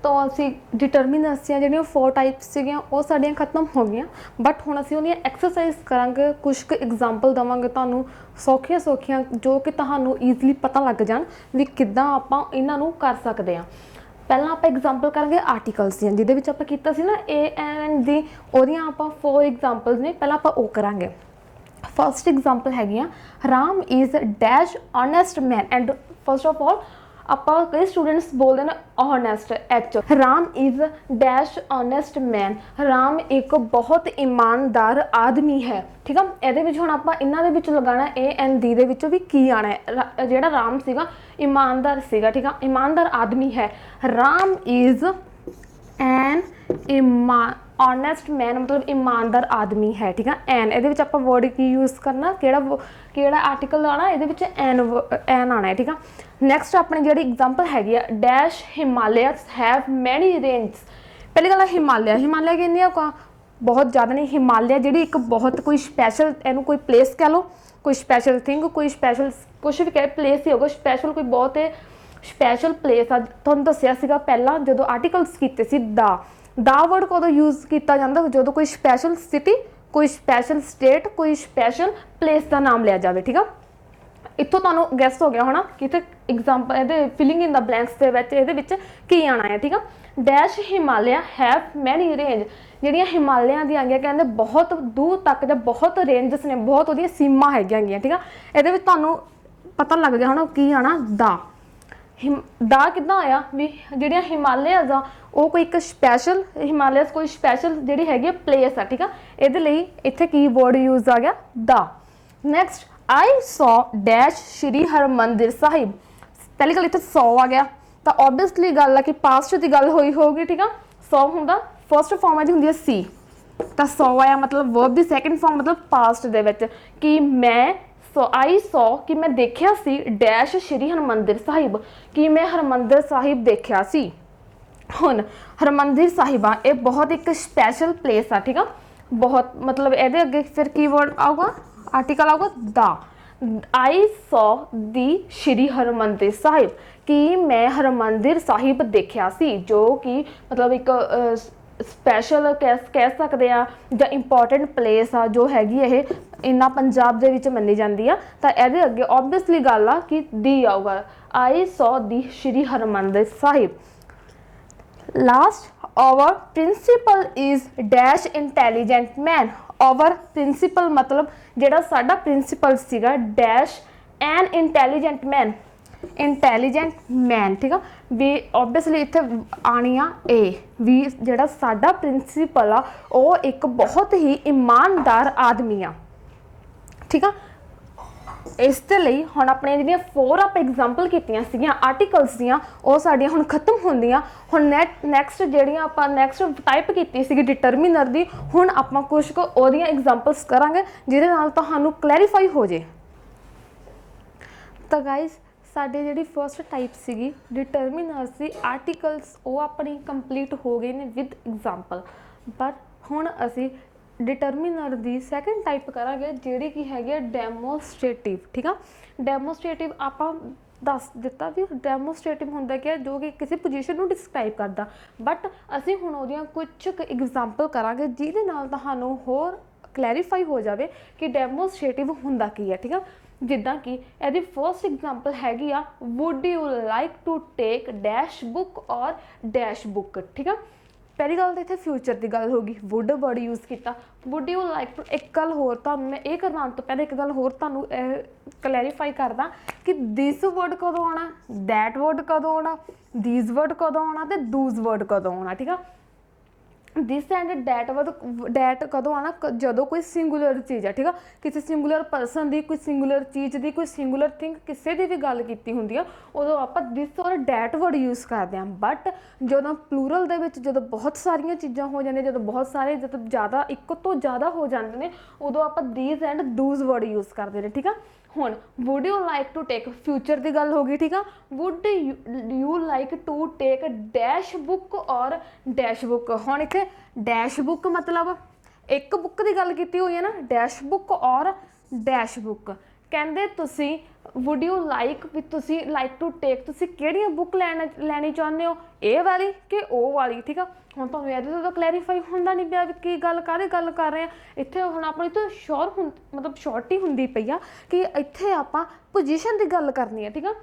तो असी डिटरमिनर्स ਜਿਹੜੀਆਂ 4 टाइप्स ਸੀਗੀਆਂ ਉਹ ਸਾਡੀਆਂ खत्म हो गई, बट ਹੁਣ ਅਸੀਂ ਉਹਦੀਆਂ एक्सरसाइज करांगे, कुछ क एग्जाम्पल देवांगे ਤੁਹਾਨੂੰ सौखियां सौखियां जो कि ਤੁਹਾਨੂੰ ईजली पता लग जान भी किद्दां आपां इन्हां नूं कर सकते हैं। पहला आप एग्जाम्पल करांगे आर्टिकल्स दी, जिहदे विच आपां कीता सी ना ए एंड दी, ओहदियां आपां 4 एग्जाम्पल्स ने। पहला आपां ओह करांगे। फर्स्ट एग्जाम्पल हैगी Ram is dash honest man and first of all ਆਪਾਂ कई स्टूडेंट्स बोलते हैं honest H, Ram is dash honest man, Ram एक बहुत ईमानदार आदमी है। ठीक है, ये हम आप इन्होंने लगाना ए एंड दी दे भी की आना है, जोड़ा राम सीगा ईमानदार सीगा। ठीक है, ईमानदार आदमी है। Ram is an honest man मतलब ईमानदार आदमी है। ठीक है, एन ये आप वर्ड की यूज़ करना, केड़ा आर्टिकल आना ये एन आना है। ठीक है, नैक्सट अपनी जी एग्जाम्पल हैगी dash Himalayas have many range. पहली गल हिमालय कहने बहुत ज़्यादा नहीं, हिमालय जी एक बहुत कोई स्पैशल इनू कोई प्लेस कह लो, कोई स्पैशल थिंग, कोई स्पैशल कुछ भी कह प्लेस ही होगा स्पैशल, कोई बहुत स्पैशल प्लेस आ। तुहानूं दस्सिया सीगा पहला जो आर्टिकल्स कीते सी दा वर्ड कदों यूज़ किया जाता जो कोई स्पैशल सिटी, कोई स्पैशल स्टेट, कोई स्पैशल प्लेस का नाम लिया जाए। ठीक है, इत्थों तुहानूं गैस हो गया होना कि एग्जाम्पल ये फिलिंग इन द ब्लैंक्स के की आना है। ठीक है, dash Himalaya have many range, जिहड़ियां हिमालय दी आंगियां कहंदे बहुत दूर तक या बहुत रेंजस ने, बहुत उहदियां सीमा हैगियां। ठीक है, ये तुहानूं पता लग गया होना की आना दा किद्दां आया भी जिहड़ियां हिमालयस आ वो कोई एक स्पैशल हिमालयस कोई स्पैशल जिहड़ी हैगी प्लेस आ। ठीक है, इहदे लई इत्थे की वर्ड यूज़ आ गया दा। Next I saw dash Shri Harmandir Sahib. पहली गल इत्थे सौ आ गया तो ओबवियसली गल है कि पास्ट की गल हुई होगी। ठीक है, सौ हुंदा फर्स्ट फॉर्म दी हुंदी है सी, तो सौ आया मतलब वर्ब दी सैकेंड फॉर्म मतलब पास्ट दे विच कि मैं आई सौ कि मैं देखिया सी डैश श्री हरमंदिर साहिब, कि मैं हरमंदिर साहिब देखिया सी। हुण हरमंदिर साहिब आ ये बहुत एक स्पैशल प्लेस आ। ठीक है, बहुत मतलब ये अगे फिर की वर्ड आऊगा आर्टिकल आऊगा दा। आई सौ दी श्री हरमंदिर साहिब कि मैं हरमंदिर साहिब देखिया सी, जो कि मतलब एक स्पैशल कह सकते हैं या इंपॉर्टेंट प्लेस आ जो हैगी ये इन्ना पंजाब दे विच मन्नी जाती है। तो ये अगे ओबवियसली गल आ कि दी आऊगा I saw the Shri Harmandir Sahib. Last our principal is dash intelligent man. Our principal मतलब जिहड़ा साडा प्रिंसीपल सीगा dash an intelligent man, intelligent man. ठीक है, भी ओबवियसली इत्थे आनी आ ए भी जिहड़ा साडा प्रिंसीपल आ वो एक बहुत ही ईमानदार आदमी आ। ठीक है, इस दे लई हुण अपने जिहड़ियां 4 आप एग्जाम्पल कीतियां सीगियां आर्टिकल्स दियां वो साडियां हुण खत्म होंदियां। हुण नैक्सट जिहड़ियां आपां नैक्सट टाइप कीती सीगी डिटरमिनर दी, हुण आपां कुछ को ओहदियां एग्जाम्पल्स करांगे जिहदे नाल तुहानूं क्लैरीफाई हो जे। तो गाइज साडे जिहड़ी फर्स्ट टाइप सीगी डिटरमिनर्स दी आर्टिकल्स वो अपनी कंप्लीट हो गए ने विद एग्जाम्पल, बट हुण असी डिटरमिनर दी सैकेंड टाइप करांगे जिहड़ी कि हैगी डैमोस्ट्रेटिव। ठीक है, डैमोस्ट्रेटिव आपां दस दिता भी डैमोस्ट्रेटिव हुंदा कि जो कि किसी पोजीशन नूं डिस्क्राइब करदा, बट असी हुण ओहदियां कुछ एग्जाम्पल करांगे जिहदे नाल तुहानूं होर क्लैरीफाई हो जाए कि डैमोस्ट्रेटिव हुंदा की है। ठीक है, जिद्दां कि यदि फर्स्ट एग्जाम्पल हैगी आ would you like to take dash book और डैश बुक। ठीक है, पहली गल तो इत्थे फ्यूचर की गल होगी, वुड वर्ड यूज़ किया, वुड यू लाइक टू। एक गल होर तुहानूं मैं ये करवाउण तो पहले एक गल होर तुहानूं क्लैरीफाई करदा कि दिस वर्ड कदों आना, दैट वर्ड कदों आना, दीज वर्ड कदों आना ते दूज वर्ड कदों आना। ठीक है, दिस एंड डैट कदों आना जो कोई सिंगुलर चीज़ है। ठीक है, किसी सिंगुलर परसन की, कोई सिंगुलर चीज़ की, कोई सिंगुलर थिंग किसी की भी गल की होंदी है उदों आप दिस और डैट वर्ड यूज़ करते हैं। बट जो प्लूरल दे विच जो बहुत सारिया चीज़ां हो जाए, जो बहुत सारे जो ज़्यादा एक तो ज़्यादा हो जाते हैं उदों आप these and those word use करते हैं। ठीक है, हुण would you like to take future की गल होगी। ठीक है, would you like to take dash book और डैश बुक। हुण इत्थे डैश बुक मतलब एक बुक की गल की हुई है ना, डैश बुक और डैश बुक कहंदे तुसीं ਵੁੱਡ ਯੂ ਲਾਈਕ ਵੀ ਤੁਸੀਂ ਲਾਈਕ ਟੂ ਟੇਕ ਤੁਸੀਂ ਕਿਹੜੀਆਂ ਬੁੱਕ ਲੈਣੀ ਚਾਹੁੰਦੇ ਹੋ, ਇਹ ਵਾਲੀ ਕਿ ਉਹ ਵਾਲੀ। ਠੀਕ ਆ, ਹੁਣ ਤੁਹਾਨੂੰ ਇਹਦੇ ਤੋਂ ਕਲੈਰੀਫਾਈ ਹੁੰਦਾ ਨਹੀਂ ਪਿਆ ਵੀ ਕੀ ਗੱਲ ਕਰ ਰਹੇ ਆ। ਇੱਥੇ ਹੁਣ ਆਪਣੀ ਤੋਂ ਮਤਲਬ ਸ਼ੋਰਟੀ ਹੁੰਦੀ ਪਈ ਆ ਕਿ ਇੱਥੇ ਆਪਾਂ ਪੋਜੀਸ਼ਨ ਦੀ ਗੱਲ ਕਰਨੀ ਹੈ। ਠੀਕ ਆ,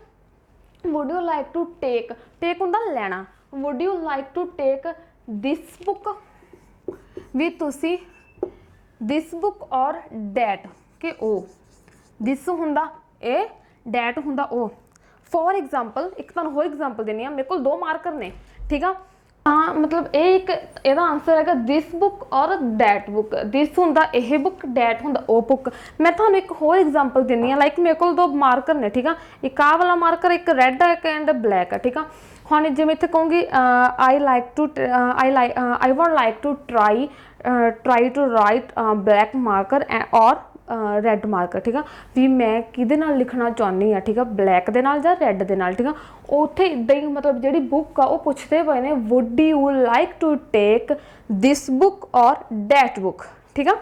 would you like to take, take ਹੁੰਦਾ ਲੈਣਾ। Would you like to take this book, ਵੀ ਤੁਸੀਂ ਦਿਸ ਬੁੱਕ ਔਰ ਡੈਟ ਕਿ ਉਹ, ਦਿਸ ਹੁੰਦਾ ਇਹ, ਡੈਟ ਹੁੰਦਾ ਉਹ। ਫੋਰ ਐਗਜ਼ਾਮਪਲ ਇੱਕ ਤੁਹਾਨੂੰ ਹੋਰ ਐਗਜ਼ਾਮਪਲ ਦੇਣੀ ਆ, ਮੇਰੇ ਕੋਲ 2 ਮਾਰਕਰ ਨੇ। ਠੀਕ ਆ, ਹਾਂ ਮਤਲਬ ਇਹ ਇੱਕ ਇਹਦਾ ਆਨਸਰ ਹੈਗਾ ਦਿਸ ਬੁੱਕ ਔਰ ਡੈਟ ਬੁੱਕ। ਦਿਸ ਹੁੰਦਾ ਇਹ ਬੁੱਕ, ਡੈਟ ਹੁੰਦਾ ਉਹ ਬੁੱਕ। ਮੈਂ ਤੁਹਾਨੂੰ ਇੱਕ ਹੋਰ ਐਗਜ਼ਾਮਪਲ ਦਿੰਦੀ ਹਾਂ, ਲਾਈਕ ਮੇਰੇ ਕੋਲ 2 ਮਾਰਕਰ ਨੇ। ਠੀਕ ਆ, ਇੱਕ ਆਹ ਵਾਲਾ ਮਾਰਕਰ, ਇੱਕ ਰੈੱਡ ਹੈ ਐਂਡ ਬਲੈਕ ਹੈ। ਠੀਕ ਆ, ਹੁਣ ਜਿਵੇਂ ਇੱਥੇ ਕਹੂੰਗੀ I won't like to try to write black marker or red marker. ਠੀਕ ਆ, ਵੀ ਮੈਂ ਕਿਹਦੇ ਨਾਲ ਲਿਖਣਾ ਚਾਹੁੰਦੀ ਹਾਂ। ਠੀਕ ਆ, ਬਲੈਕ ਦੇ ਨਾਲ ਜਾਂ ਰੈੱਡ ਦੇ ਨਾਲ। ਠੀਕ ਆ, ਉੱਥੇ ਇੱਦਾਂ ਹੀ ਮਤਲਬ ਜਿਹੜੀ ਬੁੱਕ ਆ ਉਹ ਪੁੱਛਦੇ ਪਏ ਨੇ would you like to take this book or that book. ਠੀਕ ਆ,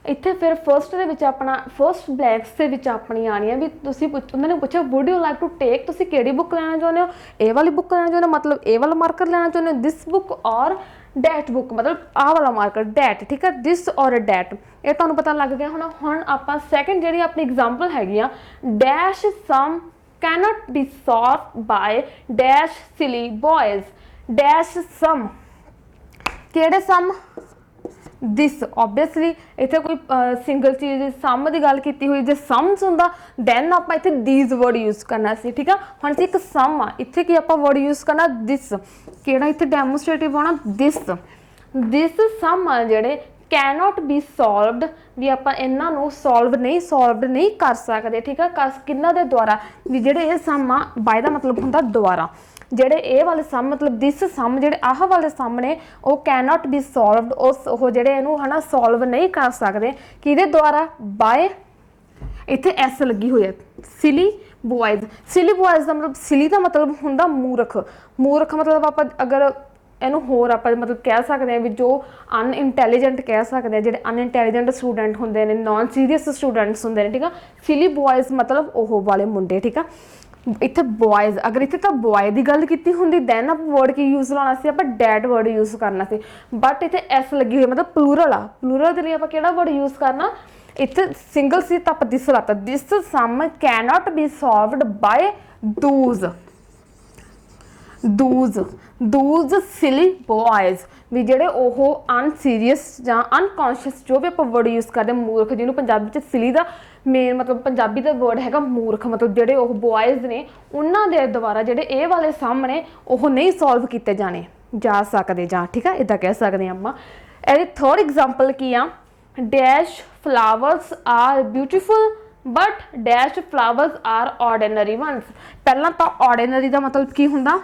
ਇੱਥੇ ਫਿਰ ਫਸਟ ਦੇ ਵਿੱਚ ਆਪਣਾ ਫਸਟ ਬਲੈਕਸ ਦੇ ਵਿੱਚ ਆਪਣੀ ਆਣੀ ਹੈ ਵੀ ਤੁਸੀਂ ਉਹਨਾਂ ਨੇ ਪੁੱਛਿਆ would you like to take, ਤੁਸੀਂ ਕਿਹੜੀ ਬੁੱਕ ਲੈਣਾ ਚਾਹੁੰਦੇ ਹੋ, ਇਹ ਵਾਲੀ ਬੁੱਕ ਲੈਣਾ ਚਾਹੁੰਦੇ ਹੋ, ਮਤਲਬ ਇਹ ਵਾਲਾ ਮਾਰਕਰ ਲੈਣਾ ਚਾਹੁੰਦੇ ਹੋ, ਦਿਸ ਬੁੱਕ ਔਰ ਡੈਟ ਬੁੱਕ ਮਤਲਬ ਆਹ ਵਾਲਾ ਮਾਰਕਰ ਡੈਟ। ਠੀਕ ਆ, ਦਿਸ ਔਰ ਡੈਟ, ਇਹ ਤੁਹਾਨੂੰ ਪਤਾ ਲੱਗ ਗਿਆ। ਹੁਣ ਆਪਾਂ ਸੈਕਿੰਡ ਜਿਹੜੀ ਆਪਣੀ ਐਗਜ਼ਾਮਪਲ ਹੈਗੀ ਆ, dash some cannot be solved by dash silly boys, dash sum ਕਿਹੜੇ ਸਮ, ਦਿਸ। ਓਬਵੀਅਸਲੀ ਇੱਥੇ ਕੋਈ ਸਿੰਗਲ ਚੀਜ਼ ਸਮ ਦੀ ਗੱਲ ਕੀਤੀ ਹੋਈ, ਜੇ ਸਮਸ ਹੁੰਦਾ ਦੈਨ ਆਪਾਂ ਇੱਥੇ ਦੀਜ਼ ਵਰਡ ਯੂਜ਼ ਕਰਨਾ ਸੀ। ਠੀਕ ਆ, ਹੁਣ ਸੀ ਇੱਕ ਸਮ ਆ, ਇੱਥੇ ਕੀ ਆਪਾਂ ਵਰਡ ਯੂਜ਼ ਕਰਨਾ ਦਿਸ। ਕਿਹੜਾ ਇੱਥੇ ਡੈਮੋਸਟ੍ਰੇਟਿਵ ਆਉਣਾ ਦਿਸ। ਦਿਸ ਸਮ ਆ ਜਿਹੜੇ cannot be solved, ਵੀ ਆਪਾਂ ਇਹਨਾਂ ਨੂੰ ਸੋਲਵ ਨਹੀਂ ਕਰ ਸਕਦੇ। ਠੀਕ ਆ, ਕਿਹਨਾਂ ਦੇ ਦੁਆਰਾ, ਵੀ ਜਿਹੜੇ ਇਹ ਸਮ ਆ ਬਾਏ ਦਾ ਮਤਲਬ ਹੁੰਦਾ ਦੁਆਰਾ। ਜਿਹੜੇ ਇਹ ਵਾਲੇ ਸਮ ਮਤਲਬ ਦਿਸ ਸਮ, ਜਿਹੜੇ ਆਹ ਵਾਲੇ ਸਮ ਨੇ ਉਹ ਕੈਨੋਟ ਬੀ ਸੋਲਵਡ, ਉਹ ਜਿਹੜੇ ਇਹਨੂੰ ਹੈ ਨਾ ਸੋਲਵ ਨਹੀਂ ਕਰ ਸਕਦੇ ਕਿਹਦੇ ਦੁਆਰਾ, ਬਾਏ ਇੱਥੇ ਐਸ ਲੱਗੀ ਹੋਈ ਹੈ ਸਿਲੀ ਬॉयਜ਼। ਸਿਲੀ ਬॉयਜ਼ ਦਾ ਮਤਲਬ ਸਿਲੀ ਦਾ ਮਤਲਬ ਹੁੰਦਾ ਮੂਰਖ। ਮੂਰਖ ਮਤਲਬ ਆਪਾਂ ਅਗਰ ਇਹਨੂੰ ਹੋਰ ਆਪਾਂ ਮਤਲਬ ਕਹਿ ਸਕਦੇ ਹਾਂ ਵੀ ਜੋ ਅਨਇੰਟੈਲੀਜੈਂਟ ਕਹਿ ਸਕਦੇ ਹਾਂ, ਜਿਹੜੇ ਅਨਇੰਟੈਲੀਜੈਂਟ ਸਟੂਡੈਂਟ ਹੁੰਦੇ ਨੇ, ਨॉन ਸੀਰੀਅਸ ਸਟੂਡੈਂਟਸ ਹੁੰਦੇ ਨੇ। ਠੀਕ ਆ, ਸਿਲੀ ਬॉयਜ਼ ਮਤਲਬ ਉਹ ਵਾਲੇ ਮੁੰਡੇ। ਠੀਕ ਆ, ਇੱਥੇ ਬॉयਜ਼, ਅਗਰ ਇੱਥੇ ਤਾਂ ਬॉय ਦੀ ਗੱਲ ਕੀਤੀ ਹੁੰਦੀ ਦੈਨ ਆਪਾਂ ਵਰਡ ਕੀ ਯੂਜ਼ ਲਾਉਣਾ ਸੀ, ਆਪਾਂ ਡੈਟ ਵਰਡ ਯੂਜ਼ ਕਰਨਾ ਸੀ। ਬਟ ਇੱਥੇ ਐਸ ਲੱਗੀ ਹੋਈ ਮਤਲਬ ਪਲੂਰਲ ਆ, ਪਲੂਰਲ ਦੇ ਲਈ ਆਪਾਂ ਕਿਹੜਾ ਵਰਡ ਯੂਜ਼ ਕਰਨਾ, ਇੱਥੇ ਸਿੰਗਲ ਸੀ ਤਾਂ ਆਪਾਂ ਦਿਸ ਲਾਤਾ, this sum cannot be solved by those silly boys, ਵੀ ਜਿਹੜੇ ਉਹ ਅਨਸੀਰੀਅਸ ਜਾਂ ਅਨਕੌਂਸ਼ੀਅਸ ਜੋ ਵੀ ਆਪਾਂ ਵਰਡ ਯੂਜ਼ ਕਰਦੇ ਮੂਰਖ, ਜਿਹਨੂੰ ਪੰਜਾਬੀ 'ਚ ਸਿਲੀ ਦਾ ਮੇਨ ਮਤਲਬ ਪੰਜਾਬੀ ਦਾ ਵਰਡ ਹੈਗਾ ਮੂਰਖ, ਮਤਲਬ ਜਿਹੜੇ ਉਹ ਬॉयਜ਼ ਨੇ ਉਹਨਾਂ ਦੇ ਦੁਆਰਾ ਜਿਹੜੇ ਇਹ ਵਾਲੇ ਸਮ ਨੇ ਉਹ ਨਹੀਂ ਸੋਲਵ ਕੀਤੇ ਜਾ ਸਕਦੇ ਜਾਂ। ਠੀਕ ਆ, ਇੱਦਾਂ ਕਹਿ ਸਕਦੇ ਹਾਂ ਆਪਾਂ। ਇਹਦੀ ਥਰਡ ਐਗਜ਼ਾਮਪਲ ਕੀ ਆ, dash flowers are beautiful but dash flowers are ordinary ones. ਪਹਿਲਾਂ ਤਾਂ ਆਰਡੀਨਰੀ ਦਾ ਮਤਲਬ ਕੀ ਹੁੰਦਾ,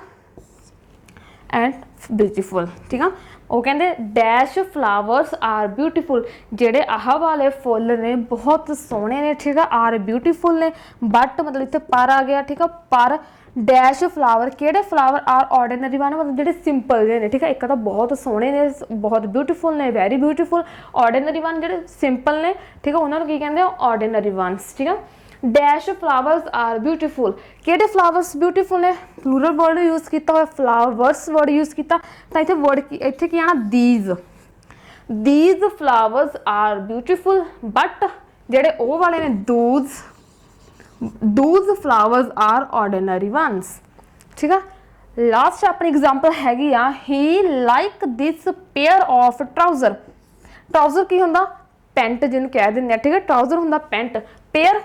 ਐਂਡ ਬਿਊਟੀਫੁਲ। ਠੀਕ ਆ, ਉਹ ਕਹਿੰਦੇ ਡੈਸ਼ ਫਲਾਵਰਸ ਆਰ ਬਿਊਟੀਫੁਲ, ਜਿਹੜੇ ਆਹ ਵਾਲੇ ਫੁੱਲ ਨੇ ਬਹੁਤ ਸੋਹਣੇ ਨੇ। ਠੀਕ ਆ, ਆਰ ਬਿਊਟੀਫੁਲ ਨੇ, ਬਟ ਮਤਲਬ ਇੱਥੇ ਪਰ ਆ ਗਿਆ। ਠੀਕ ਆ, ਪਰ ਡੈਸ਼ ਫਲਾਵਰ ਕਿਹੜੇ ਫਲਾਵਰ ਆਰ ਆਰਡੀਨਰੀ ਵਨ ਮਤਲਬ ਜਿਹੜੇ ਸਿੰਪਲ ਜਿਹੇ ਨੇ। ਠੀਕ ਆ, ਇੱਕ ਤਾਂ ਬਹੁਤ ਸੋਹਣੇ ਨੇ, ਬਹੁਤ ਬਿਊਟੀਫੁਲ ਨੇ, ਵੈਰੀ ਬਿਊਟੀਫੁਲ। ਆਰਡੀਨਰੀ ਵਨ ਜਿਹੜੇ ਸਿੰਪਲ ਨੇ। ਠੀਕ ਆ, ਉਹਨਾਂ ਨੂੰ ਕੀ ਕਹਿੰਦੇ ਆ, ਆਰਡੀਨਰੀ ਵਨਸ। ਠੀਕ ਆ, ਡੈਸ਼ ਫਲਾਵਰਸ ਆਰ ਬਿਊਟੀਫੁਲ, ਕਿਹੜੇ ਫਲਾਵਰਸ ਬਿਊਟੀਫੁਲ ਨੇ, ਪਲੂਰਲ ਵਰਡ ਯੂਜ਼ ਕੀਤਾ ਹੋਇਆ, ਫਲਾਵਰਸ ਵਰਡ ਯੂਜ਼ ਕੀਤਾ ਤਾਂ ਇੱਥੇ ਕੀ ਆਣਾ, these flowers are beautiful, but ਜਿਹੜੇ ਉਹ ਵਾਲੇ ਨੇ those flowers are ordinary ones. ਠੀਕ ਆ, ਲਾਸਟ ਆਪਣੀ ਐਗਜ਼ਾਮਪਲ ਹੈਗੀ ਆ, he like this pair of trouser. Trouser ਕੀ ਹੁੰਦਾ, ਪੈਂਟ ਜਿਹਨੂੰ ਕਹਿ ਦਿੰਦੇ ਆ। ਠੀਕ ਹੈ, ਟਰਾਊਜ਼ਰ ਹੁੰਦਾ ਪੈਂਟ, ਪੇਅਰ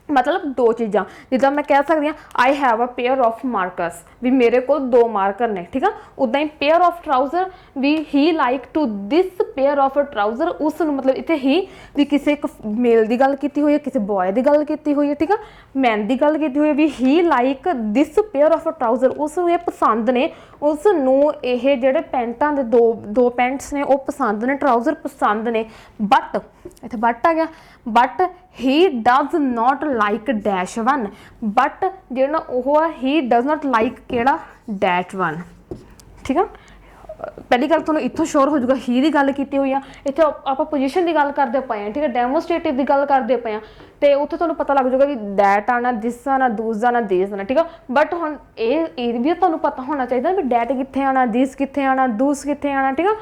ਮਤਲਬ 2 ਚੀਜ਼ਾਂ। ਜਿੱਦਾਂ ਮੈਂ ਕਹਿ ਸਕਦੀ ਹਾਂ I have a pair of markers, ਵੀ ਮੇਰੇ ਕੋਲ 2 ਮਾਰਕਰ ਨੇ। ਠੀਕ ਆ, ਉੱਦਾਂ ਹੀ ਪੇਅਰ ਆਫ ਟਰਾਊਜ਼ਰ, ਵੀ he like to this pair of trouser, ਉਸ ਨੂੰ ਮਤਲਬ ਇੱਥੇ ਹੀ ਵੀ ਕਿਸੇ ਇੱਕ ਮੇਲ ਦੀ ਗੱਲ ਕੀਤੀ ਹੋਈ ਹੈ, ਕਿਸੇ ਬॉय ਦੀ ਗੱਲ ਕੀਤੀ ਹੋਈ ਹੈ। ਠੀਕ ਆ, ਮੈਨ ਦੀ ਗੱਲ ਕੀਤੀ ਹੋਈ ਹੈ, ਵੀ he like this pair of trouser, ਉਸ ਨੂੰ ਇਹ ਪਸੰਦ ਨੇ, ਉਸ ਨੂੰ ਇਹ ਜਿਹੜੇ ਪੈਂਟਾਂ ਦੇ ਦੋ ਪੈਂਟਸ ਨੇ ਉਹ ਪਸੰਦ ਨੇ, ਟਰਾਊਜ਼ਰ ਪਸੰਦ ਨੇ। ਬਟ ਇੱਥੇ ਬਟ ਆ ਗਿਆ, but he does note like dash one, but ਜਿਹੜਾ ਉਹ ਆ ਹੀ ਡਜ਼ ਨੋਟ ਲਾਈਕ ਕਿਹੜਾ, ਡੈਟ ਵਨ। ਠੀਕ ਆ, पहली गल तुहानूं इत्थों श्योर हो जाऊगा ही की गल की हुई आ। इत्थे आपां पोजीशन की गल करते पे हैं, ठीक है, डेमोस्ट्रेटिव की गल करते पे हैं, तो उत्थे तुहानूं पता लग जाऊगा कि दैट आना, दिस आना, दूस आना, दिस आना, ठीक है। बट हुण ये भी तुहानूं पता होना चाहिए भी डैट कित्थे आना, दिस कित्थे आना, दूस कित्थे आना, ठीक है।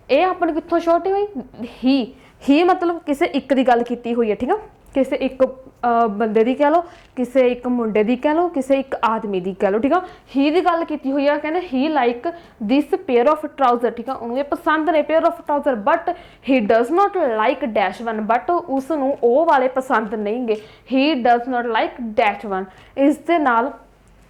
ये आपां नूं कित्थों श्योरिटी हुई ही मतलब किसी एक की गल की हुई है, ठीक है, किसी एक बंदे की कह लो, किसी एक मुंडे की कह लो, किसी एक आदमी की कह लो, ठीक है। ही की गल की हुई है, कहते he like this pair of trouser, ठीक है, उन्होंने पसंद ने pair of trouser, but he does not like dash one, but उसनों वो वाले पसंद नहीं गे, he does not like dash one. इस दे नाल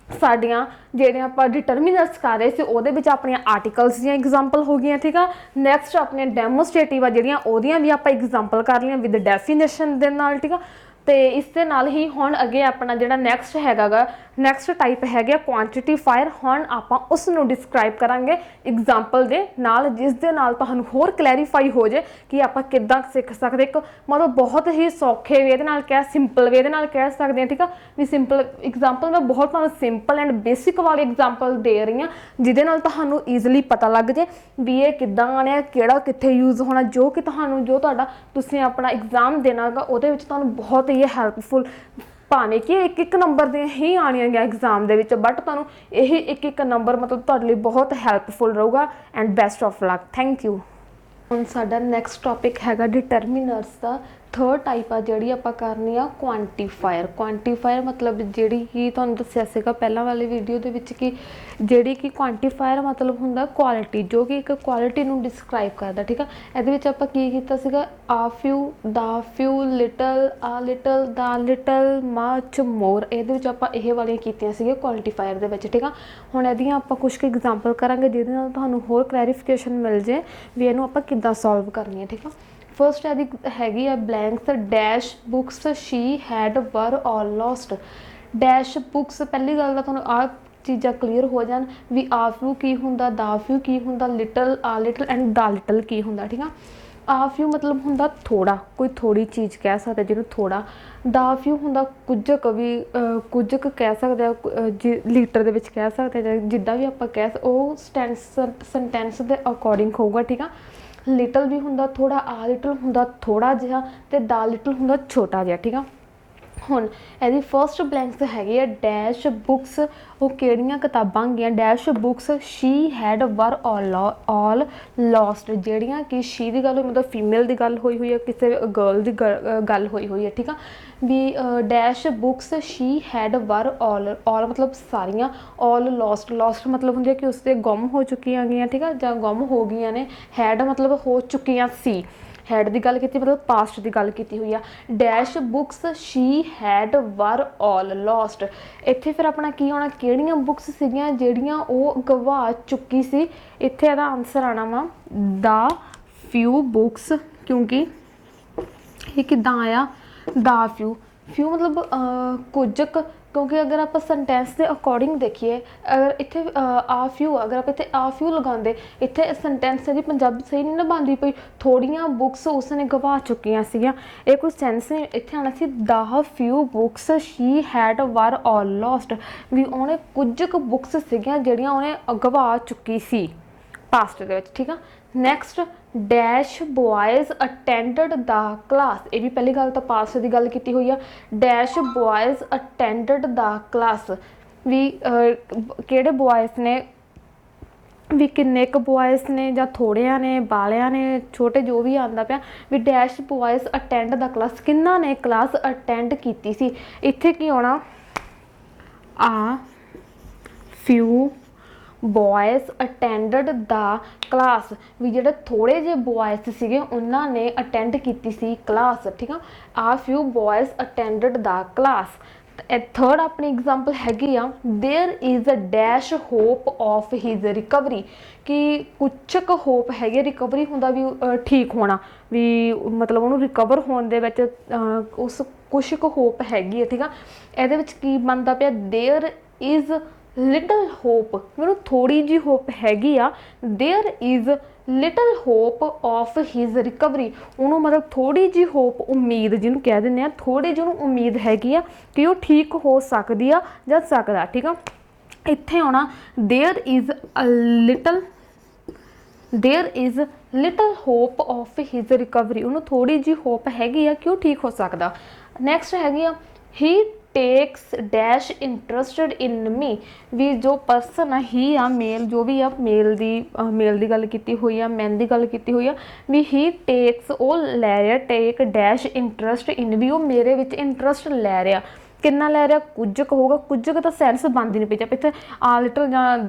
साडियां ਜਿਹੜੀਆਂ ਆਪਾਂ डिटरमिनर्स कर रहे थे ਉਹਦੇ ਵਿੱਚ ਆਪਣੀਆਂ आर्टिकल्स ਦੀਆਂ एग्जाम्पल हो गई, ठीक है। नैक्सट अपने डेमोस्ट्रेटिव आ ਜਿਹੜੀਆਂ ਉਹਦੀਆਂ भी ਆਪਾਂ एग्जाम्पल कर लिया विद डेफिनेशन ਦੇ ਨਾਲ, ठीक है। तो इस दे नाल ही हुण अगे अपना जिहड़ा नैक्सट हैगा नैक्सट टाइप है क्वांटिटीफायर। हुण आपां उस नूं डिस्क्राइब करांगे एग्जाम्पल दे नाल, जिस दे नाल तुहानूं होर क्लैरीफाई हो जाए कि आपां किद्दां सीख सकदे। एक मतलब बहुत ही सौखे वे दे नाल कह, सिंपल वे दे नाल कह सकते हैं, ठीक है भी। सिंपल एग्जाम्पल मैं बहुत तुहानूं सिंपल एंड बेसिक वाले एग्जाम्पल दे रही हाँ, जिहदे नाल तुहानूं ईजली पता लग जाए भी ये किद्दां आने, किहड़ा कित्थे यूज़ होना, जो कि तुहानूं जो तुहाडा तुसीं अपना एग्जाम देना गा उहदे विच तुहानूं बहुत ही हैल्पफुल, भावें कि एक एक नंबर दी ही आनियां गया एग्जाम दे विच, बट तुहानूं यही एक एक नंबर मतलब तुहाडे लई बहुत हैल्पफुल रहूगा। And best of luck, thank you. हुण साडा नैक्सट टॉपिक हैगा डिटरमिनर्स का। थर्ड टाइप आ जिहड़ी आपां करनी आ क्वांटीफायर। क्वांटीफायर मतलब जिहड़ी कि तुहानूं दस्सिया सीगा पहलां वाली वीडियो दे विच कि जिहड़ी कि क्वांटीफायर मतलब हुंदा क्वालिटी, जो कि एक क्वालिटी नूं डिस्क्राइब करदा, ठीक है। इहदे विच आपां की कीता सीगा a few, the few, little, a little, the little, much, more. इहदे विच आपां इह वालियां कीतियां सीगीਆਂ क्वांटीफायर दे विच, ठीक है। हुण इहदियां आपां कुछ एग्जाम्पल करांगे जिहदे नाल तुहानूं होर क्लैरीफिकेशन मिल जाए भी इहनूं आपां किद्दां सॉल्व करनी है, ठीक है। फर्स्ट यदि हैगी आ blanks dash books she had were all lost. Dash books पहली गल तो तुहानूं आ चीज़ां क्लीयर हो जान भी आ फ्यू की हुंदा, दा फ्यू की हुंदा, लिटल, आ लिटल एंड दा लिटल की हुंदा, ठीक है। आ फ्यू मतलब हुंदा थोड़ा, कोई थोड़ी चीज़ कह सकते जिन्हों थोड़ा। दा फ्यू हुंदा कुछ भी, कुछ कह सकते लीटर दे विच कह सकते, जिद्दां भी आपां कह वो सेंटेंस दे अकॉर्डिंग होगा, ठीक है। लिटल भी हुंदा थोड़ा, आ लिटल हुंदा थोड़ा जिहा, ते दा लिटल हुंदा छोटा जिहा, ठीक है। हुण इहदी फर्स्ट ब्लैंक्स हैगी आ डैश बुक्स, वो किहड़ियां किताबां होंगियां, dash books she had were all lost. जिहड़ियां कि शी दी गल होई मतलब फीमेल दी गल होई हुई है, किसी गर्ल दी गल होई हुई है, ठीक है भी। Dash books she had were all मतलब सारियां, ऑल लॉस्ट, लॉस्ट मतलब हुंदी है कि उससे गुम हो चुकियां गईयां, ठीक है, जां गुम हो गईयां ने। हैड मतलब हो चुकियां सी, हैड की गल की मतलब पास्ट की गल की हुई है। Dash books she had were all lost, इत्थे फिर अपना की होना किहड़ियां बुक्स सीगियां जिहड़ियां वो गवा चुकी सी। इत्थे इहदा आंसर आना वा द फ्यू बुक्स, क्योंकि ये किद्दां आया द फ्यू, फ्यू मतलब कुछ, क्योंकि अगर आप सेंटेंस के अकॉर्डिंग देखिए, अगर इत्थे आ फ्यू अगर आप इत्थे आ फ्यू लगाते, इत्थे सेंटेंस की पंजाबी सही नहीं ना बनती पई, थोड़ियां बुक्स उसने गवा चुकियां सीगियां, ये कोई सेंस नहीं। इत्थे आना see the few books she had were all lost, भी उन्हें कुछ बुक्स सीगियां जिहड़ियां उन्हें गवा चुकी सी पास्ट दे विच, ठीक है। Next dash boys attended the class, ये भी पहली गल तो पास्ट की गल की हुई है। Dash boys attended the class, भी किहड़े बॉयज़ ने, भी किन्ने क बॉयज़ ने जां थोड़िया ने, बालिया ने, छोटे जो भी आंदा पिया, भी dash boys attend the class, किन्ना ने क्लास अटेंड की सी। इत्थे की होना आ few boys attended the class, भी जिहड़े थोड़े जे बॉयज़ सीगे उन्होंने अटेंड की सी क्लास, ठीक है। A few boys attended the class. Third अपनी एग्जाम्पल हैगी आ there is a dash hope of his recovery, कि कुछ क होप हैगी रिकवरी हुंदा भी ठीक होना, भी मतलब उन्होंने रिकवर होने दे विच उस कुछ क होप हैगी है, ठीक है। इहदे विच की बनदा पिया देयर इज़ लिटल होप, मतलब थोड़ी जी होप हैगी आ, there is little hope of his recovery, उन्होंने मतलब थोड़ी जी होप उम्मीद जिन्होंने कह दें आ, थोड़ी जी उम्मीद हैगी आ कि वो ठीक हो सकती आ जां सकदा, ठीक है। इत्थे आना there is a little there is little hope of his recovery, उन्होंने थोड़ी जी होप हैगी आ कि वो ठीक हो सकता। नैक्सट हैगी आ ही टेक्स डैश इंटरस्टेड इन मी, भी जो परसन आ ही आ मेल, जो भी आ मेल दी गल कीती हुई आ, मैन दी गल कीती हुई आ, भी ही टेक्स वो लै रहा, टेक डैश इंटरस्ट इन, भी वो मेरे विच इंटरस्ट लै रहा, कितना लै रहा, कुछ होगा, कुछ तो सैंस बनती नहीं पई, जब इत्थे आ लिटल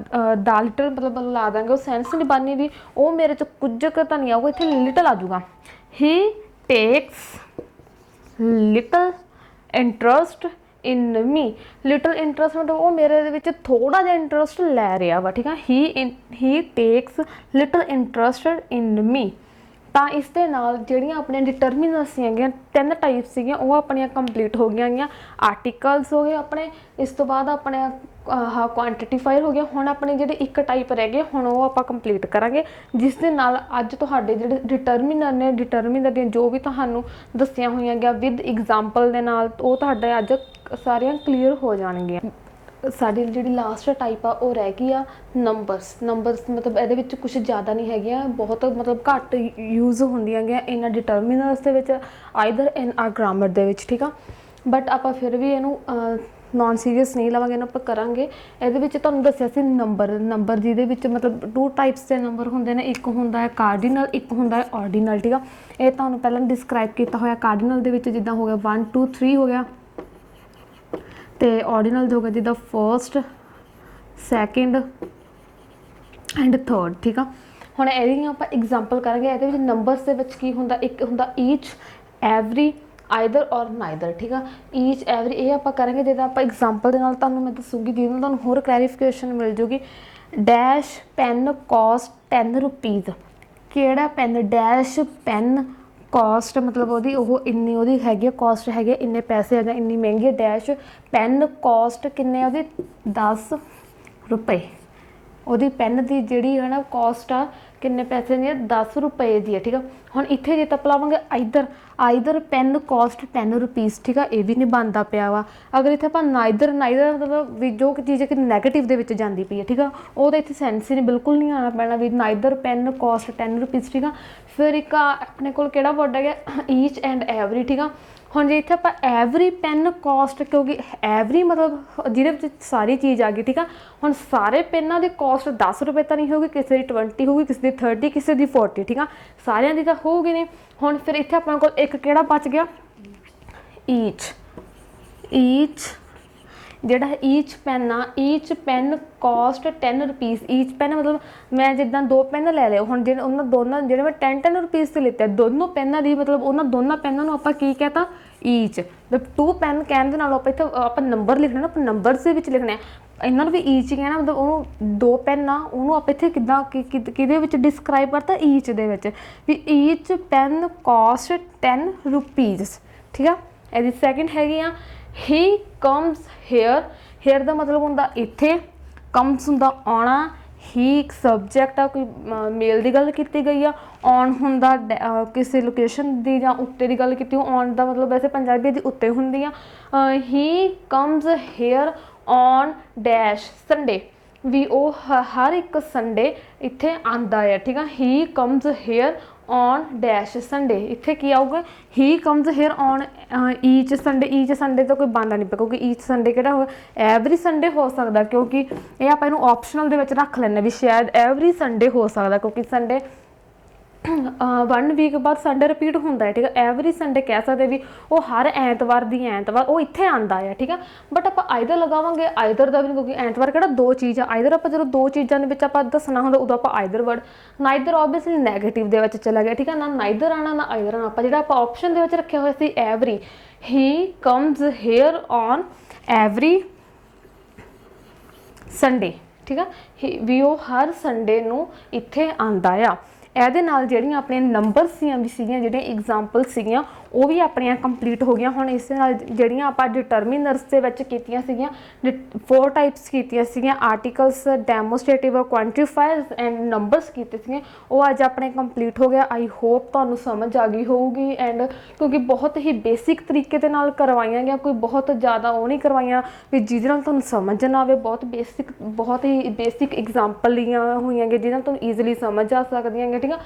दा लिटल मतलब ला देंगे, वो सैंस नहीं बननी भी, वो मेरे च कुछ तो नहीं आऊगा, इत्थे लिटल आ जाऊगा। ही टेक्स लिटल इंटरस्ट इन मी, लिटल इंटरस्ट मतलब वो मेरे विच थोड़ा जिहा इंटरस्ट लै रहा वा, ठीक है। ही टेक्स लिटल इंटरस्ट इन मी। ਤਾਂ ਇਸ ਦੇ ਨਾਲ ਜਿਹੜੀਆਂ ਆਪਣੀਆਂ ਡਿਟਰਮੀਨੈਂਟਸ ਸੀਗੀਆਂ 3 ਟਾਈਪਸ ਸੀਗੀਆਂ ਉਹ ਆਪਣੀਆਂ ਕੰਪਲੀਟ ਹੋ ਗਈਆਂ। ਆਰਟੀਕਲਸ ਹੋ ਗਏ ਆਪਣੇ, ਇਸ ਤੋਂ ਬਾਅਦ ਆਪਣੇ ਆਹ ਕੁਆਂਟੀਟੀਫਾਇਰ ਹੋ ਗਿਆ। ਹੁਣ ਆਪਣੇ ਜਿਹੜੇ ਇੱਕ ਟਾਈਪ ਰਹਿ ਗਏ ਹੁਣ ਉਹ ਆਪਾਂ ਕੰਪਲੀਟ ਕਰਾਂਗੇ, ਜਿਸ ਦੇ ਨਾਲ ਅੱਜ ਤੁਹਾਡੇ ਜਿਹੜੇ ਡਿਟਰਮੀਨਰ ਨੇ, ਡਿਟਰਮੀਨਰ ਦੀਆਂ ਜੋ ਵੀ ਤੁਹਾਨੂੰ ਦੱਸੀਆਂ ਹੋਈਆਂ ਗਿਆ ਵਿਦ ਐਗਜ਼ਾਮਪਲ ਦੇ ਨਾਲ, ਉਹ ਤੁਹਾਡੇ ਅੱਜ ਸਾਰੀਆਂ ਕਲੀਅਰ ਹੋ ਜਾਣਗੀਆਂ। ਸਾਡੀ ਜਿਹੜੀ ਲਾਸਟ ਟਾਈਪ ਆ ਉਹ ਰਹਿ ਗਈ ਆ ਨੰਬਰਸ। ਮਤਲਬ ਇਹਦੇ ਵਿੱਚ ਕੁਛ ਜ਼ਿਆਦਾ ਨਹੀਂ ਹੈਗੀਆਂ, ਬਹੁਤ ਮਤਲਬ ਘੱਟ ਯੂਜ਼ ਹੁੰਦੀਆਂ ਗੀਆਂ ਇਹਨਾਂ ਡਿਟਰਮੀਨਰਸ ਦੇ ਵਿੱਚ, ਆਈਦਰ ਇਨ ਆ ਗ੍ਰਾਮਰ ਦੇ ਵਿੱਚ, ਠੀਕ ਆ। ਬਟ ਆਪਾਂ ਫਿਰ ਵੀ ਇਹਨੂੰ ਨੋਨ ਸੀਰੀਅਸ ਨਹੀਂ ਲਵਾਂਗੇ, ਇਹਨੂੰ ਆਪਾਂ ਕਰਾਂਗੇ। ਇਹਦੇ ਵਿੱਚ ਤੁਹਾਨੂੰ ਦੱਸਿਆ ਸੀ ਨੰਬਰ ਜਿਹਦੇ ਵਿੱਚ ਮਤਲਬ 2 ਟਾਈਪਸ ਦੇ ਨੰਬਰ ਹੁੰਦੇ ਨੇ, ਇੱਕ ਹੁੰਦਾ ਹੈ ਕਾਰਡੀਨਲ, ਇੱਕ ਹੁੰਦਾ ਹੈ ਆਰਡੀਨਲ, ਠੀਕ ਆ। ਇਹ ਤੁਹਾਨੂੰ ਪਹਿਲਾਂ ਡਿਸਕ੍ਰਾਈਬ ਕੀਤਾ ਹੋਇਆ। ਕਾਰਡੀਨਲ ਦੇ ਵਿੱਚ ਜਿੱਦਾਂ ਹੋ ਗਿਆ 1 2 3 ਹੋ ਗਿਆ, ਤੇ ਆਰਡੀਨਲ ਹੋ ਗਿਆ ਜਿੱਦਾਂ ਫਸਟ, ਸੈਕਿੰਡ ਐਂਡ ਥਰਡ, ਠੀਕ ਆ। ਹੁਣ ਇਹਦੀਆਂ ਆਪਾਂ ਐਗਜ਼ਾਮਪਲ ਕਰਾਂਗੇ। ਇਹਦੇ ਵਿੱਚ ਨੰਬਰਸ ਦੇ ਵਿੱਚ ਕੀ ਹੁੰਦਾ, ਇੱਕ ਹੁੰਦਾ ਈਚ, ਐਵਰੀ, ਆਈਦਰ ਔਰ ਨਾਈਦਰ, ਠੀਕ ਆ। ਈਚ, ਐਵਰੀ ਇਹ ਆਪਾਂ ਕਰਾਂਗੇ, ਜਿਹਦਾ ਆਪਾਂ ਐਗਜ਼ਾਮਪਲ ਦੇ ਨਾਲ ਤੁਹਾਨੂੰ ਮੈਂ ਦੱਸੂਗੀ, ਜਿਹਦੇ ਨਾਲ ਤੁਹਾਨੂੰ ਹੋਰ ਕਲੈਰੀਫਿਕੇਸ਼ਨ ਮਿਲ ਜੂਗੀ। ਡੈਸ਼ ਪੈਨ ਕੋਸਟ 10 ਰੁਪੀਜ਼, ਕਿਹੜਾ ਪੈਨ, ਡੈਸ਼ ਪੈਨ ਕੋਸਟ ਮਤਲਬ ਉਹਦੀ ਉਹ ਇੰਨੀ ਉਹਦੀ ਹੈਗੀ ਆ, ਕੋਸਟ ਹੈਗੀ ਇੰਨੇ ਪੈਸੇ ਹੈਗੇ, ਇੰਨੀ ਮਹਿੰਗੀ ਹੈ। ਡੈਸ਼ ਪੈਨ ਕੋਸਟ ਕਿੰਨੇ, ਉਹਦੀ 10 ਰੁਪਏ, ਉਹਦੀ ਪੈਨ ਦੀ ਜਿਹੜੀ ਹੈ ਨਾ ਕੋਸਟ ਆ ਕਿੰਨੇ ਪੈਸੇ ਦੀ ਹੈ, 10 ਰੁਪਏ ਦੀ ਹੈ, ਠੀਕ ਆ। ਹੁਣ ਇੱਥੇ ਜੇ ਆਪਾਂ ਲਾਵਾਂਗੇ ਆਈਦਰ ਪੈਨ ਕੋਸਟ 10 ਰੁਪੀਜ਼, ਠੀਕ ਆ, ਇਹ ਵੀ ਨਹੀਂ ਬਣਦਾ ਪਿਆ ਵਾ। ਅਗਰ ਇੱਥੇ ਆਪਾਂ ਨਾਈਦਰ ਮਤਲਬ ਵੀ ਜੋ ਚੀਜ਼ ਕਿ ਨੈਗੇਟਿਵ ਦੇ ਵਿੱਚ ਜਾਂਦੀ ਪਈ ਹੈ, ਠੀਕ ਆ, ਉਹਦਾ ਇੱਥੇ ਸੈਂਸ ਹੀ ਨਹੀਂ, ਬਿਲਕੁਲ ਨਹੀਂ ਆਉਣਾ ਪੈਣਾ ਵੀ ਨਾਈਦਰ ਪੈਨ ਕੋਸਟ 10 ਰੁਪੀਜ਼, ਠੀਕ ਆ। ਫਿਰ ਇੱਕ ਆਪਣੇ ਕੋਲ ਕਿਹੜਾ ਵਰਡ ਹੈਗਾ, ਈਚ ਐਂਡ ਐਵਰੀ, ਠੀਕ ਆ। ਹੁਣ ਜੇ ਇੱਥੇ ਆਪਾਂ ਐਵਰੀ ਪੈਨ ਕੋਸਟ, ਕਿਉਂਕਿ ਐਵਰੀ ਮਤਲਬ ਜਿਹਦੇ ਵਿੱਚ ਸਾਰੀ ਚੀਜ਼ ਆ ਗਈ, ਠੀਕ ਆ। ਹੁਣ ਸਾਰੇ ਪੈਨਾਂ ਦੀ ਕੋਸਟ 10 ਰੁਪਏ ਤਾਂ ਨਹੀਂ ਹੋਊਗੀ, ਕਿਸੇ ਦੀ 20 ਹੋਊਗੀ, ਕਿਸੇ ਦੀ 30, ਕਿਸੇ ਦੀ 40, ਠੀਕ ਆ, ਸਾਰਿਆਂ ਦੀ ਤਾਂ ਹੋਊਗੀ ਨਹੀਂ। ਹੁਣ ਫਿਰ ਇੱਥੇ ਆਪਣੇ ਕੋਲ ਇੱਕ ਕਿਹੜਾ ਬਚ ਗਿਆ, ਈਚ ਜਿਹੜਾ ਈਚ ਪੈਨ ਆ, ਈਚ ਪੈਨ ਕੋਸਟ 10 ਰੁਪੀਜ਼। ਈਚ ਪੈਨ ਮਤਲਬ ਮੈਂ ਜਿੱਦਾਂ 2 ਪੈਨ ਲੈ ਲਏ, ਹੁਣ ਜਿਹੜੇ ਉਹਨਾਂ ਦੋਨਾਂ ਜਿਹੜੇ ਮੈਂ 10 ਰੁਪੀਜ਼ 'ਤੇ ਲਿੱਤੇ, ਦੋਨੋਂ ਪੈਨਾਂ ਦੀ ਮਤਲਬ ਉਹਨਾਂ ਦੋਨਾਂ ਪੈਨਾਂ ਨੂੰ ਆਪਾਂ ਕੀ ਕਹਿਤਾ, ਈਚ। 2 ਪੈਨ ਕਹਿਣ ਦੇ ਨਾਲ ਆਪਾਂ ਇੱਥੇ ਆਪਾਂ ਨੰਬਰ ਲਿਖਣਾ ਨਾ, ਆਪਾਂ ਨੰਬਰਸ ਦੇ ਵਿੱਚ ਲਿਖਣਾ, ਇਹਨਾਂ ਨੂੰ ਵੀ ਈਚ ਕਹਿਣਾ, ਮਤਲਬ ਉਹਨੂੰ 2 ਪੈਨ ਆ ਉਹਨੂੰ ਆਪਾਂ ਇੱਥੇ ਕਿੱਦਾਂ ਕਿਹਦੇ ਵਿੱਚ ਡਿਸਕ੍ਰਾਈਬ ਕਰਤਾ, ਈਚ ਦੇ ਵਿੱਚ, ਵੀ ਈਚ ਪੈਨ ਕੋਸਟ 10 ਰੁਪੀਜ਼, ਠੀਕ ਆ। ਇਹਦੀ ਸੈਕਿੰਡ ਹੈਗੀ ਆ ਹੀ ਕਮਸ ਹੇਅਰ ਦਾ ਮਤਲਬ ਹੁੰਦਾ ਇੱਥੇ, ਕਮਸ ਹੁੰਦਾ ਆਉਣਾ, ਹੀ ਇੱਕ ਸਬਜੈਕਟ ਆ, ਕੋਈ ਮੇਲ ਦੀ ਗੱਲ ਕੀਤੀ ਗਈ ਆ। ਔਨ ਹੁੰਦਾ ਕਿਸੇ ਲੋਕੇਸ਼ਨ ਦੀ ਜਾਂ ਉੱਤੇ ਦੀ ਗੱਲ ਕੀਤੀ, ਔਨ ਦਾ ਮਤਲਬ ਵੈਸੇ ਪੰਜਾਬੀ ਦੀ ਉੱਤੇ ਹੁੰਦੀ ਆ। He comes here on dash Sunday, ਵੀ ਉਹ ਹਰ ਇੱਕ ਸੰਡੇ ਇੱਥੇ ਆਉਂਦਾ ਹੈ, ਠੀਕ ਆ। He comes here on dash Sunday, ਇੱਥੇ ਕੀ ਆਊਗਾ, he comes here on each Sunday. Each Sunday ਤੋਂ ਕੋਈ ਬਣਦਾ ਨਹੀਂ ਪਿਆ, ਕਿਉਂਕਿ ਈਚ ਸੰਡੇ ਕਿਹੜਾ ਹੋਗਾ, ਐਵਰੀ ਸੰਡੇ ਹੋ ਸਕਦਾ, ਕਿਉਂਕਿ ਇਹ ਆਪਾਂ ਇਹਨੂੰ ਆਪਸ਼ਨਲ ਦੇ ਵਿੱਚ ਰੱਖ ਲੈਂਦੇ ਵੀ ਸ਼ਾਇਦ ਐਵਰੀ ਸੰਡੇ ਹੋ ਸਕਦਾ, ਕਿਉਂਕਿ ਸੰਡੇ 1 ਵੀਕ ਬਾਅਦ ਸੰਡੇ ਰਿਪੀਟ ਹੁੰਦਾ ਹੈ, ਠੀਕ ਹੈ। ਐਵਰੀ ਸੰਡੇ ਕਹਿ ਸਕਦੇ ਵੀ ਉਹ ਹਰ ਐਤਵਾਰ ਉਹ ਇੱਥੇ ਆਉਂਦਾ ਹੈ, ਠੀਕ ਹੈ। ਬਟ ਆਪਾਂ ਆਈਦਰ ਲਗਾਵਾਂਗੇ, ਆਈਦਰ ਦਾ ਵੀ, ਕਿਉਂਕਿ ਐਤਵਾਰ ਕਿਹੜਾ 2 ਚੀਜ਼ ਆ। ਆਈਦਰ ਆਪਾਂ ਜਦੋਂ 2 ਚੀਜ਼ਾਂ ਦੇ ਵਿੱਚ ਆਪਾਂ ਦੱਸਣਾ ਹੁੰਦਾ ਉਦੋਂ ਆਪਾਂ either word, neither obviously negative ਦੇ ਵਿੱਚ ਚਲਾ ਗਿਆ, ਠੀਕ ਹੈ। ਨਾ ਨਾਈਦਰ ਆਉਣਾ ਨਾ ਆਈਦਰ ਆਉਣਾ, ਆਪਾਂ ਜਿਹੜਾ ਆਪਾਂ ਆਪਸ਼ਨ ਦੇ ਵਿੱਚ ਰੱਖਿਆ ਹੋਇਆ ਸੀ every, he comes here on every Sunday, ਠੀਕ ਆ, ਵੀ ਉਹ ਹਰ ਸੰਡੇ ਨੂੰ ਇੱਥੇ ਆਉਂਦਾ ਆ। ਇਹਦੇ ਨਾਲ ਜਿਹੜੀਆਂ ਆਪਣੀਆਂ ਨੰਬਰਸ ਵੀ ਸੀਗੀਆਂ, ਜਿਹੜੀਆਂ ਐਗਜ਼ਾਮਪਲ ਸੀਗੀਆਂ ਉਹ ਵੀ ਆਪਣੀਆਂ ਕੰਪਲੀਟ ਹੋ ਗਈਆਂ। ਹੁਣ ਇਸ ਦੇ ਨਾਲ ਜਿਹੜੀਆਂ ਆਪਾਂ ਡਿਟਰਮੀਨਰਸ ਦੇ ਵਿੱਚ ਕੀਤੀਆਂ ਸੀਗੀਆਂ 4 ਟਾਈਪਸ ਕੀਤੀਆਂ ਸੀਗੀਆਂ, ਆਰਟੀਕਲਸ, ਡੈਮੋਸਟ੍ਰੇਟਿਵ, ਕੁਆਂਟੀਫਾਇਰਸ ਐਂਡ ਨੰਬਰਸ ਕੀਤੇ ਸੀਗੇ, ਉਹ ਅੱਜ ਆਪਣੇ ਕੰਪਲੀਟ ਹੋ ਗਿਆ। ਆਈ ਹੋਪ ਤੁਹਾਨੂੰ ਸਮਝ ਆ ਗਈ ਹੋਊਗੀ। ਐਂਡ ਕਿਉਂਕਿ ਬਹੁਤ ਹੀ ਬੇਸਿਕ ਤਰੀਕੇ ਦੇ ਨਾਲ ਕਰਵਾਈਆਂ ਗਿਆ, ਕੋਈ ਬਹੁਤ ਜ਼ਿਆਦਾ ਉਹ ਨਹੀਂ ਕਰਵਾਈਆਂ ਵੀ ਜਿਹਦੇ ਨਾਲ ਤੁਹਾਨੂੰ ਸਮਝ ਨਾ ਆਵੇ, ਬਹੁਤ ਹੀ ਬੇਸਿਕ ਐਗਜ਼ਾਮਪਲ ਲਈਆਂ ਹੋਈਆਂ ਗਈਆਂ ਜਿਹਦੇ ਨਾਲ ਤੁਹਾਨੂੰ ਈਜ਼ੀਲੀ ਸਮਝ ਆ ਸਕਦੀਆਂ ਗੀਆਂ, ਠੀਕ ਆ।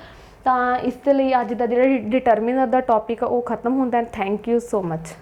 ਤਾਂ ਇਸ ਦੇ ਲਈ ਅੱਜ ਦਾ ਜਿਹੜਾ ਡਿਟਰਮੀਨਰ ਦਾ ਟੌਪਿਕ ਆ ਉਹ ਖਤਮ ਹੁੰਦਾ। Thank you so much.